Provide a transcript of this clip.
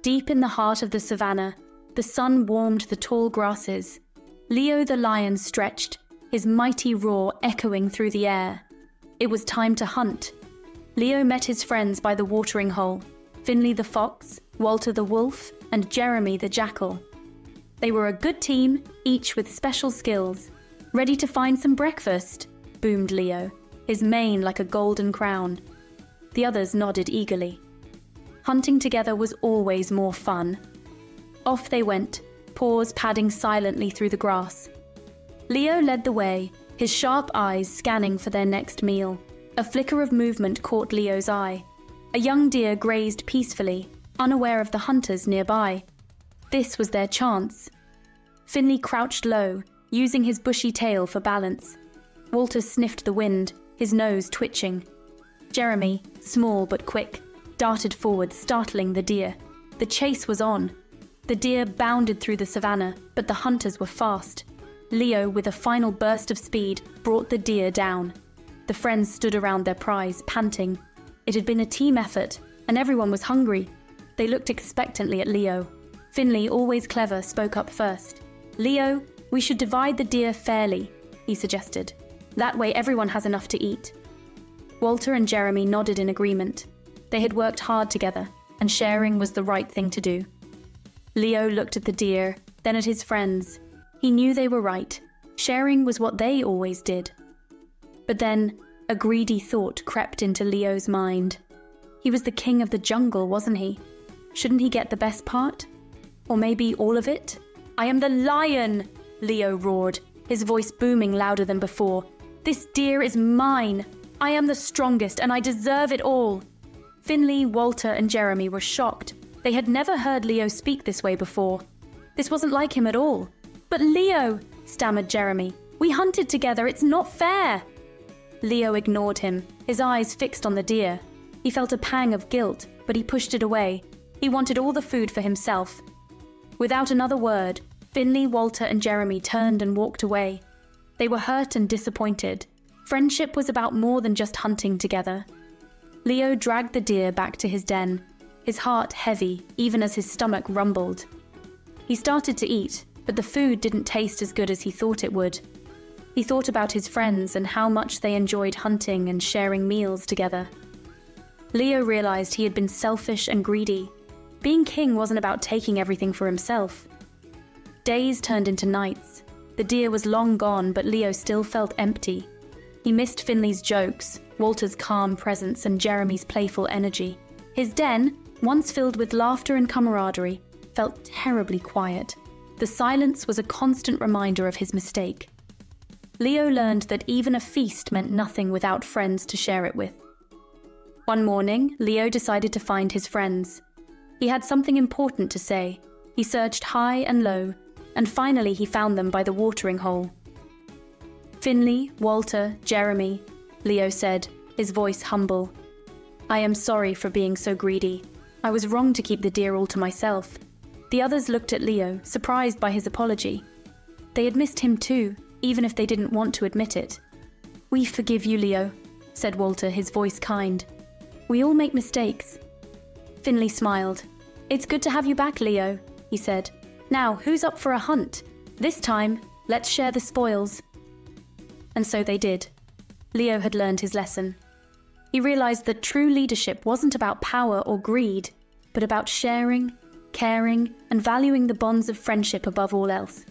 Deep in the heart of the savanna, the sun warmed the tall grasses. Leo the lion stretched, his mighty roar echoing through the air. It was time to hunt. Leo met his friends by the watering hole, Finley the fox, Walter the wolf, and Jeremy the jackal. They were a good team, each with special skills. "Ready to find some breakfast?" boomed Leo, his mane like a golden crown. The others nodded eagerly. Hunting together was always more fun. Off they went, paws padding silently through the grass. Leo led the way, his sharp eyes scanning for their next meal. A flicker of movement caught Leo's eye. A young deer grazed peacefully, unaware of the hunters nearby. This was their chance. Finley crouched low, using his bushy tail for balance. Walter sniffed the wind, his nose twitching. Jeremy, small but quick, darted forward, startling the deer. The chase was on. The deer bounded through the savanna, but the hunters were fast. Leo, with a final burst of speed, brought the deer down. The friends stood around their prize, panting. It had been a team effort, and everyone was hungry. They looked expectantly at Leo. Finley, always clever, spoke up first. "Leo, we should divide the deer fairly," he suggested. "That way everyone has enough to eat." Walter and Jeremy nodded in agreement. They had worked hard together, and sharing was the right thing to do. Leo looked at the deer, then at his friends. He knew they were right. Sharing was what they always did. But then, a greedy thought crept into Leo's mind. He was the king of the jungle, wasn't he? Shouldn't he get the best part? Or maybe all of it? "I am the lion!" Leo roared, his voice booming louder than before. "This deer is mine! I am the strongest, and I deserve it all!" Finley, Walter, and Jeremy were shocked. They had never heard Leo speak this way before. This wasn't like him at all. "But Leo," stammered Jeremy, "we hunted together, it's not fair!" Leo ignored him, his eyes fixed on the deer. He felt a pang of guilt, but he pushed it away. He wanted all the food for himself. Without another word, Finley, Walter, and Jeremy turned and walked away. They were hurt and disappointed. Friendship was about more than just hunting together. Leo dragged the deer back to his den, his heart heavy, even as his stomach rumbled. He started to eat, but the food didn't taste as good as he thought it would. He thought about his friends and how much they enjoyed hunting and sharing meals together. Leo realized he had been selfish and greedy. Being king wasn't about taking everything for himself. Days turned into nights. The deer was long gone, but Leo still felt empty. He missed Finley's jokes, Walter's calm presence, and Jeremy's playful energy. His den, once filled with laughter and camaraderie, felt terribly quiet. The silence was a constant reminder of his mistake. Leo learned that even a feast meant nothing without friends to share it with. One morning, Leo decided to find his friends. He had something important to say. He searched high and low, and finally he found them by the watering hole. "Finley, Walter, Jeremy," Leo said, his voice humble. "I am sorry for being so greedy. I was wrong to keep the deer all to myself." The others looked at Leo, surprised by his apology. They had missed him too, even if they didn't want to admit it. "We forgive you, Leo," said Walter, his voice kind. "We all make mistakes." Finley smiled. "It's good to have you back, Leo," he said. "Now, who's up for a hunt? This time, let's share the spoils." And so they did. Leo had learned his lesson. He realized that true leadership wasn't about power or greed, but about sharing, caring, and valuing the bonds of friendship above all else.